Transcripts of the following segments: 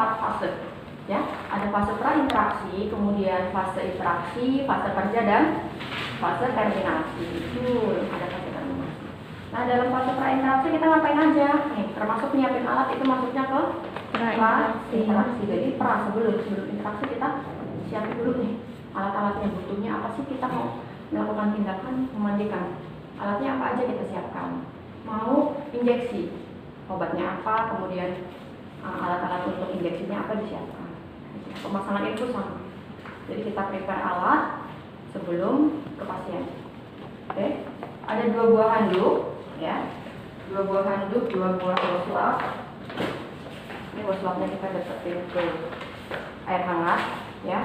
4 fase. Ya, ada fase prainteraksi, kemudian fase interaksi, fase kerja dan fase terminasi. Itu ada fase terminasi. Nah, dalam fase prainteraksi kita ngapain aja? Nih, termasuk nyiapin alat itu masuknya ke prainteraksi. Jadi sebelum interaksi kita siapin dulu nih alat-alatnya, butuhnya apa sih, kita mau melakukan tindakan memandikan. Alatnya apa aja kita siapkan. Mau injeksi, obatnya apa, kemudian alat-alat untuk injeksinya apa disiapkan. Pemasangan infus sama. Jadi kita prepare alat sebelum ke pasien. Oke. Ada 2 buah handuk, ya. 2 buah handuk, 2 buah washcloth. Ini washclothnya kita deketin ke air hangat, ya.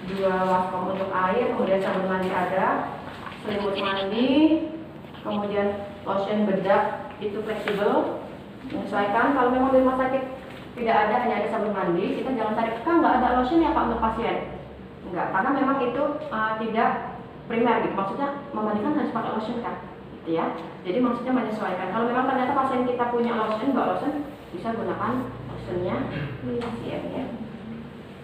2 waskom untuk air, kemudian sabun mandi ada, selimut mandi, kemudian lotion bedak itu fleksibel, menyesuaikan. Kalau memang di rumah sakit tidak ada, hanya ada sabun mandi, kita jangan tarik, kan nggak ada lotion ya Pak untuk pasien. Enggak, karena memang itu tidak primer gitu, maksudnya memandikan harus pakai lotion kan, gitu ya. Jadi maksudnya menyesuaikan. Kalau memang ternyata pasien kita punya lotion, mbak lotion, bisa gunakan lotionnya pasien ya.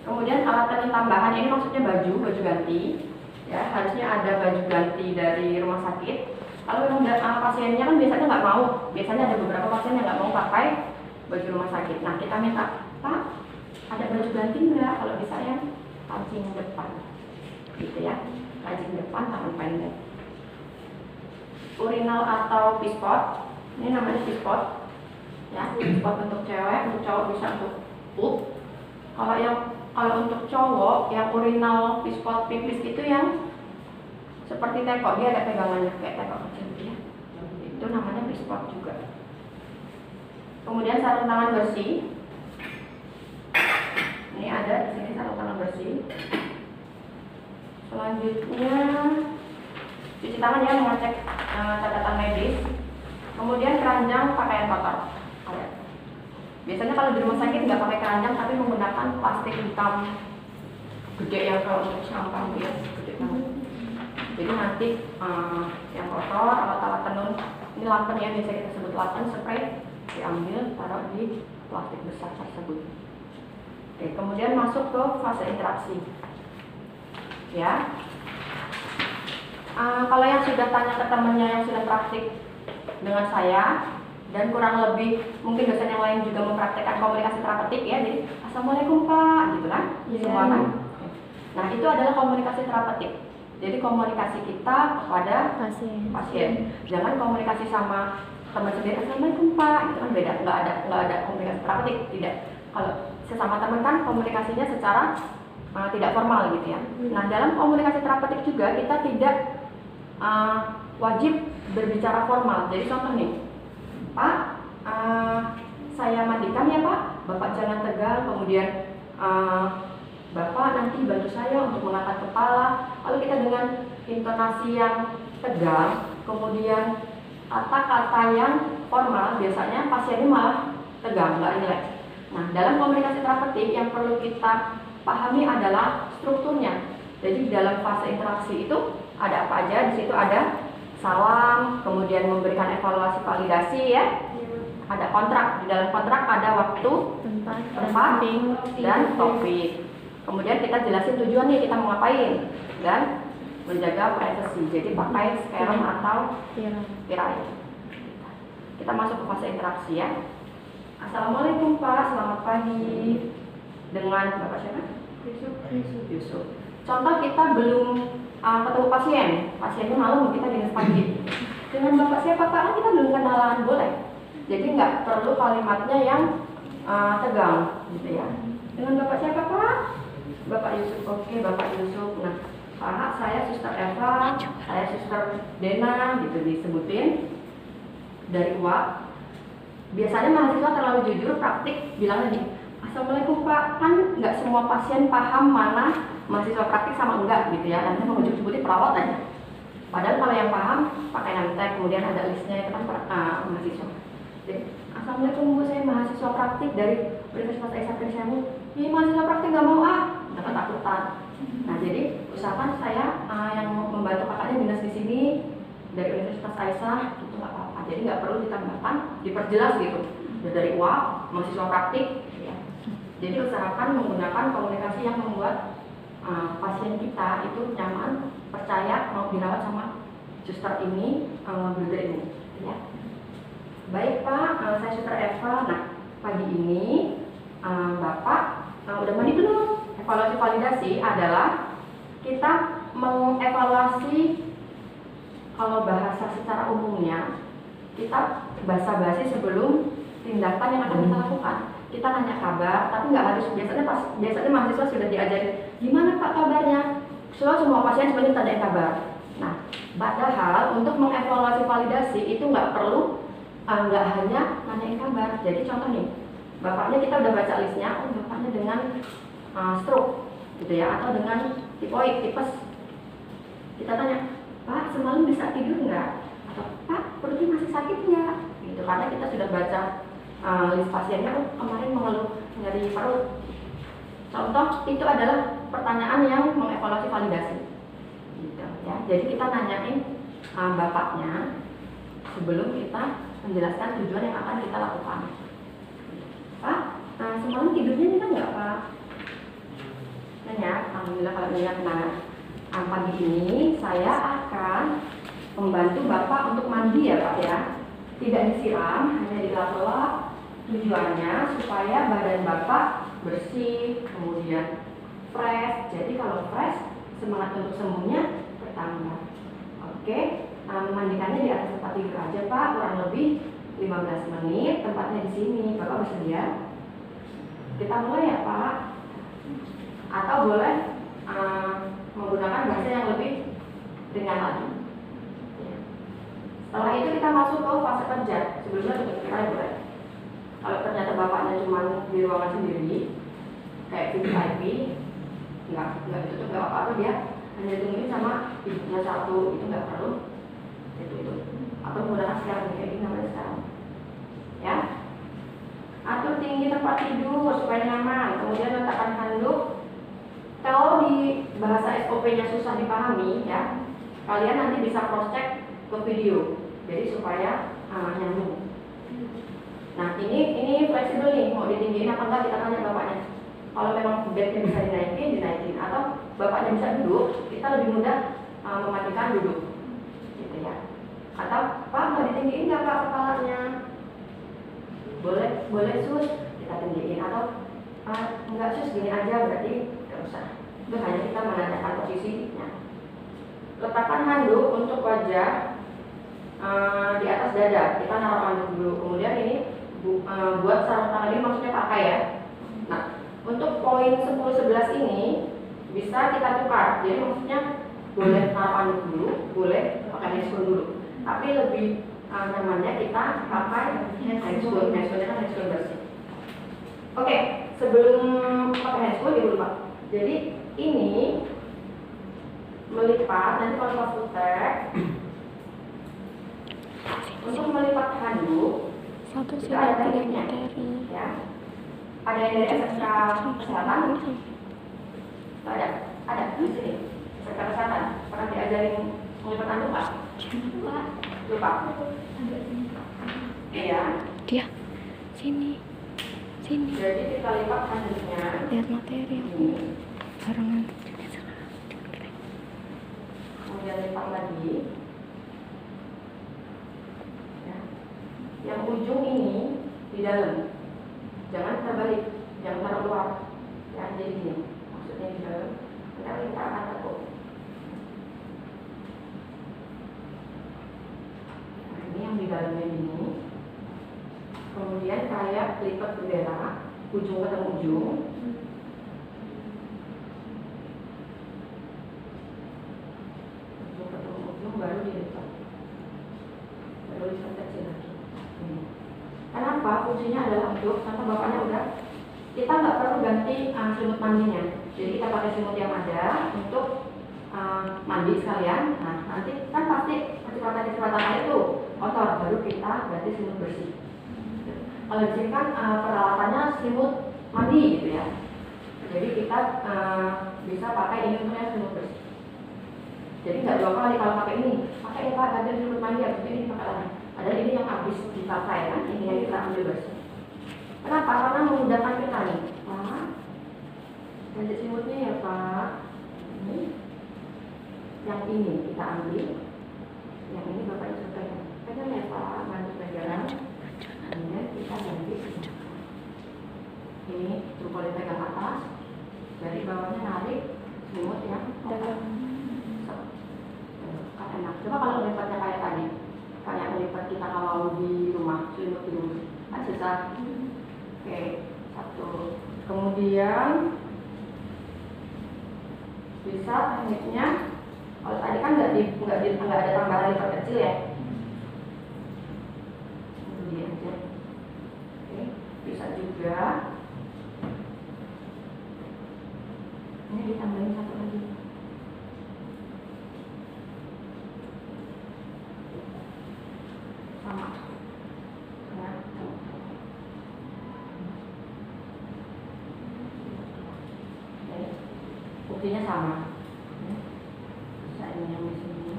Kemudian alat tenun tambahan ini maksudnya baju ganti, ya harusnya ada baju ganti dari rumah sakit. Kalau memang pasiennya kan biasanya nggak mau, biasanya ada beberapa pasien yang nggak mau pakai baju rumah sakit. Nah, kita minta, Pak, ada baju ganti nggak? Kalau bisa ya, kancing depan, gitu ya, kancing depan, tangan pendek. Urinal atau pispot, ini namanya pispot, ya, pispot untuk cewek, untuk cowok bisa untuk pup. Kalau untuk cowok, yang urinal pispot pipis itu yang seperti teko, dia ada pegangannya kayak teko kecil, ya. Itu namanya pispot juga. Kemudian sarung tangan bersih. Ini ada di sini sarung tangan bersih. Selanjutnya cuci tangan ya, mengecek catatan medis. Kemudian keranjang pakaian kotor. Biasanya kalau di rumah sakit nggak pakai keranjang, tapi menggunakan plastik hitam gede yang kalau untuk sampah ya, gede banget. Jadi nanti yang kotor, alat-alat tenun, ini lapen ya, biasa kita sebut lapen, spray, diambil, taruh di plastik besar tersebut. Oke, kemudian masuk ke fase interaksi. Ya, kalau yang sudah tanya ke temannya yang sudah praktik dengan saya dan kurang lebih mungkin dosen yang lain juga mempraktikkan komunikasi terapeutik ya, jadi assalamualaikum Pak, gitu kan, semua kan. Nah, itu adalah komunikasi terapeutik. Jadi komunikasi kita kepada pasien. Jangan komunikasi sama teman sendiri, assalamualaikum Pak, itu kan beda, nggak ada komunikasi terapeutik, tidak. Kalau sesama teman kan komunikasinya secara tidak formal gitu ya. Nah, dalam komunikasi terapeutik juga kita tidak wajib berbicara formal. Jadi contoh nih, Pak, saya mandikan ya Pak, Bapak jangan tegang, kemudian Bapak nanti bantu saya untuk mengangkat kepala. Kalau kita dengan intonasi yang tegang, kemudian kata-kata yang formal, biasanya pasiennya malah tegang, nggak rileks. Nah, dalam komunikasi terapeutik yang perlu kita pahami adalah strukturnya. Jadi dalam fase interaksi itu ada apa aja? Di situ ada salam, kemudian memberikan evaluasi validasi ya. Ada kontrak, di dalam kontrak ada waktu, tempat, dan topik. Kemudian kita jelasin tujuannya, kita mau ngapain, dan menjaga privasi. Jadi pakai scarum atau tirai. Kita masuk ke fase interaksi ya. Assalamualaikum Pak, selamat pagi. Dengan Bapak siapa? Yusuf. Contoh kita belum ketemu pasien, pasiennya malam, kita dinas pagi. Dengan Bapak siapa Pak? Kita belum kenalan, boleh. Jadi nggak perlu kalimatnya yang tegang, gitu ya. Dengan Bapak siapa Pak? Bapak Yusuf. Oke, Bapak Yusuf. Nah, Pak, saya Suster Eva, saya Suster Dena, gitu disebutin dari UAP. Biasanya mahasiswa terlalu jujur, praktik, bilang lagi, assalamualaikum Pak. Kan nggak semua pasien paham mana mahasiswa praktik sama enggak, gitu ya. Nanti mau sebutin perawat aja. Padahal kalau yang paham pakai nantek, kemudian ada listnya itu kan mahasiswa. Jadi, assalamualaikum Bu, saya mahasiswa praktik dari Universitas Aisyah Syamul. Ini mahasiswa praktik nggak mau udah ketakutan. Nah, jadi usahakan saya yang membantu kakaknya dinas di sini dari Universitas Aisyah, gitu nggak apa-apa. Jadi nggak perlu ditambahkan, diperjelas gitu. Dari UAP, mahasiswa praktik, ya. Jadi usahakan menggunakan komunikasi yang membuat pasien kita itu nyaman, percaya mau dirawat sama suster ini, brother ini, ya. Baik Pak, saya suster Eva. Nah, pagi ini Bapak udah mandi belum? Evaluasi validasi adalah kita mengevaluasi, kalau bahasa secara umumnya, kita basa-basi sebelum tindakan yang akan kita lakukan. Kita nanya kabar, tapi nggak harus, biasanya mahasiswa sudah diajari gimana Pak kabarnya. Semua pasien sebenarnya tanya kabar. Nah, padahal untuk mengevaluasi validasi itu nggak perlu, nggak hanya nanyain kabar. Jadi contoh nih, bapaknya kita udah baca listnya, bapaknya dengan stroke, gitu ya, atau dengan tipoid, tipes. Kita tanya, Pak semalam bisa tidur nggak? Atau Pak perutnya masih sakit nggak? Gitu, karena kita sudah baca list pasiennya, kemarin mengeluh nyeri perut. Contoh itu adalah pertanyaan yang mengevaluasi validasi, gitu ya. Jadi kita nanyain bapaknya sebelum kita menjelaskan tujuan yang akan kita lakukan. Pak, semalam tidurnya nyenyak nggak Pak? Nyenyak, alhamdulillah kalau nyenyak. Nah, pagi ini saya akan membantu Bapak untuk mandi ya Pak ya. Tidak disiram, hanya dilap-lap. Tujuannya supaya badan Bapak bersih, kemudian fresh. Jadi kalau fresh, semangat untuk sembuhnya bertambah. Oke, memandikannya di atas tempat tidur aja Pak, kurang lebih 15 menit. Tempatnya di sini, Bapak bersedia? Kita mulai ya Pak. Atau boleh menggunakan bahasa yang lebih ringan lagi. Setelah itu kita masuk ke fase kerja. Sebelumnya tutup kita boleh. Kalau ternyata bapaknya cuma di ruangan sendiri, kayak VIP, nggak ditutup, nggak apa-apa, dia hanya ditungguin sama ibunya satu, itu nggak perlu itu. Atau menggunakan sekarang kayak gini namanya sekarang, ya. Atur tinggi tempat tidur supaya nyaman. Kemudian letakkan handuk. Kalau di bahasa SOP-nya susah dipahami, ya, kalian nanti bisa cross check ke video, jadi supaya nyambung. Nah, ini fleksibel nih, mau ditinggiin apa enggak kita tanya bapaknya. Kalau memang bednya bisa dinaikin, atau bapaknya bisa duduk, kita lebih mudah mematikan duduk, gitu ya. Atau Pak mau ditinggiin nggak Pak kepalanya? Boleh sus, kita tinggiin. Atau enggak sus, gini aja, berarti nggak usah. Itu hanya kita menanyakan posisinya. Letakkan handuk untuk wajah di atas dada, kita naruh handuk dulu. Kemudian ini buat sarung tangan ini maksudnya pakai ya. Nah, untuk poin 10-11 ini bisa kita tukar. Jadi maksudnya boleh naruh handuk dulu, boleh pakai handscoon dulu. Tapi lebih nyamannya kita pakai handscoon. Handscoonnya kan handscoon bersih. Oke, sebelum pakai handscoon dulu Pak. Jadi ini melipat, nanti kalau pas putar untuk melipat handuk itu ada tekniknya, ya. Ada yang dari SSK Kesehatan, ada di sini. SSK Kesehatan pernah diajarin melipat handuk Pak? Lupa. Iya. Dia sini. Jadi kita lipat handuknya. Lihat materi Ini. barengan. Kemudian lipat lagi. Yang ujung ini di dalam, jangan terbalik, jangan taruh luar, ya. Jadi gini, maksudnya di dalam, kita akan tekuk. Nah, ini yang di dalamnya ini. Kemudian kayak lipat bendera, ujung ketemu ujung. Ujung ketemu ujung baru dilipat, baru dilipat kecil lagi. Kenapa? Fungsinya adalah untuk, contoh bapaknya udah, kita nggak perlu ganti selimut mandinya. Jadi kita pakai selimut yang ada untuk mandi sekalian. Nah, nanti kan pasti kecepatan air itu kotor, baru kita ganti selimut bersih. Kalau di sini kan peralatannya selimut mandi gitu ya. Jadi kita bisa pakai ini untuk yang selimut bersih. Jadi nggak 2 kali kalau pakai ini, pakai Pak ganti selimut mandi, habis ini pakai lagi. Ada ini yang habis dipakai kan, ini yang kita ambil bersih. Kenapa? Karena memudahkan kita nih. Wah, kita ambil. Yang ini Bapak Ibu pegang ya Pak, bantu pegang. Kemudian kita ganti. Ini boleh pegang atas, dari bawahnya narik, selimut ya. Dalam. Kan enak. Coba kalau melipatnya kayak tadi, kayak melipat kita kalau di rumah, selimut di rumah, kan susah. Oke, satu. Kemudian bisa tekniknya, kalau tadi kan nggak ada tambahan lipat kecil ya. Kemudian aja. Oke, bisa juga. Ini ditambahin satu lagi. Sama. Ya. Buktinya sama. Bisa ini yang di sini.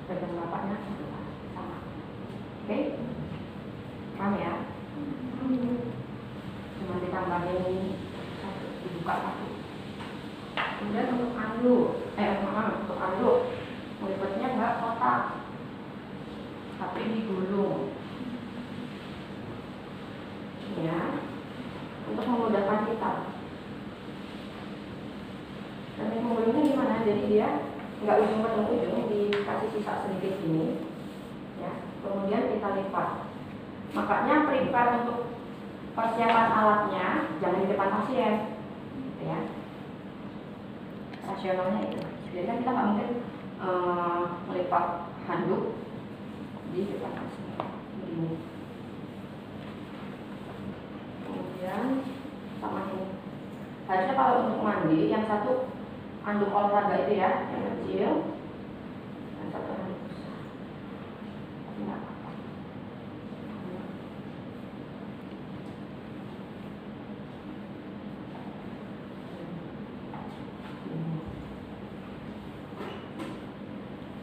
Pegang bapaknya sama. Oke? Paham ya? Cuma ditambahin satu, dibuka satu. Kemudian untuk untuk anduk, melipatnya nggak kotak, tapi digulung. Ya. Untuk memudahkan kita. Dan yang menggulungnya gimana? Jadi dia nggak ujung ketemu ujung, dikasih sisa sedikit gini, ya. Kemudian kita lipat. Makanya prepare untuk persiapan alatnya jangan di depan pasien, ya. Rasionalnya itu. Jadi kan kita nggak mungkin melipat handuk di depan pasien. Begini. Kemudian sama ini. Harusnya kalau untuk mandi yang satu handuk olahraga itu ya, yang kecil, yang satu handuk besar. Tapi nggak apa-apa.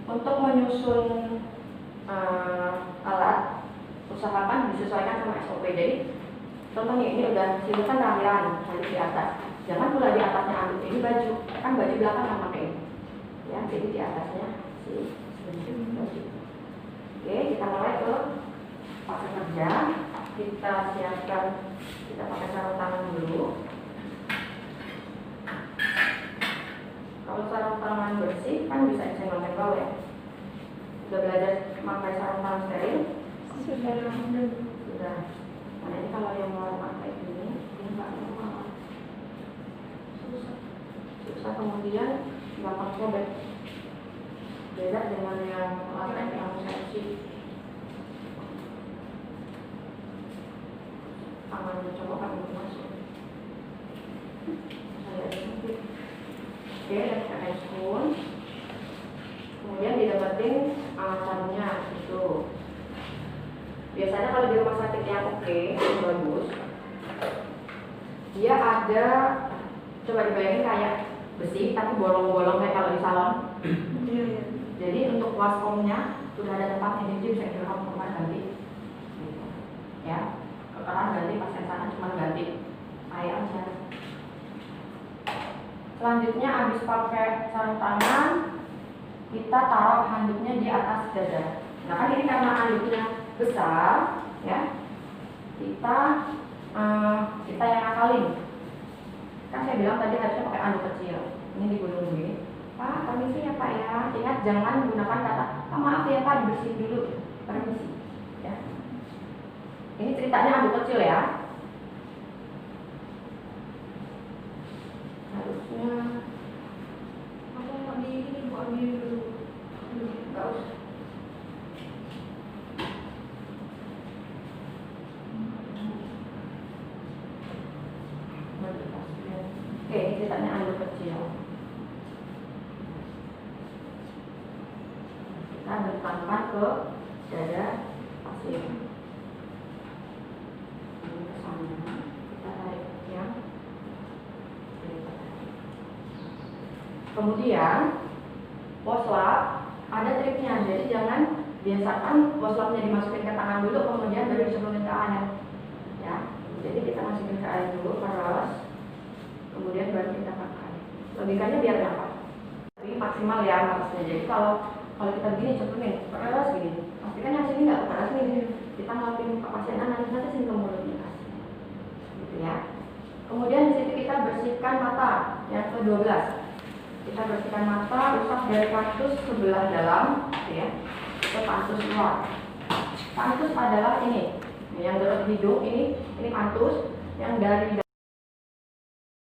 Untuk menyusun alat, usahakan disesuaikan sama SOP. Jadi contohnya ini udah silukan tampilan handuk di atas. Jangan pula di atasnya handuk ini baju, kan baju belakang kan pakai. Ya, jadi di atasnya si baju. Oke, kita mulai ke fase kerja. Kita siapkan, kita pakai sarung tangan dulu. Kalau sarung tangan bersih kan bisa disenggol-senggol ya. Sudah belajar memakai sarung tangan steril? Sudah. Nah ini kalau yang mau pakai ini nggak normal, susah kemudian gampang sobek. Beda dengan yang latex yang sensi. Tangan mencoba untuk masuk. Saya ada sempit. Oke, dan pakai spoon. Kemudian didapetin caranya itu. Biasanya kalau di rumah sakit yang oke, yang bagus, dia ada, coba dibayangin kayak besi tapi bolong-bolong kayak kalau di salon. Jadi untuk waskomnya sudah ada tempatnya, jadi bisa direkam rumah ganti. Ya, kekeran ganti, pasien sana cuma ganti air aja. Selanjutnya habis pakai sarung tangan, kita taruh handuknya di atas dada. Nah kan ini karena handuknya besar, ya, kita yang ngakalin. Kan saya bilang tadi harusnya pakai handuk kecil. Ini digulung gini. Pak, permisi ya Pak ya. Ingat jangan menggunakan kata, maaf ya Pak, dibersihin dulu. Permisi. Ya. Ini ceritanya handuk kecil ya. Harusnya aku mau di ini buat dulu. Enggak usah. Oke, ini ceritanya handuk kecil. Kita bentangkan ke dada pasien. Ini ke sana. Kita tarik yang kemudian poslap ada triknya, jadi jangan biasakan poslapnya dimasukin ke tangan dulu kemudian baru disemprotkan ke air ya. Jadi kita masukin ke air dulu, keras, kemudian baru kita pakai. Lebihkannya biar gampang. Tapi maksimal ya ngatasnya. Jadi kalau kita begini cepetin, keras gini. Pastikan yang sini nggak keras nih. Kita ngelakuin buka pasien nanti sini ke mulutnya. Gitu ya. Kemudian di situ kita bersihkan mata yang ke-12. Kita bersihkan mata, usap dari kantus sebelah dalam, gitu ya, ke kantus luar. Kantus adalah ini, yang dekat hidung ini kantus yang dari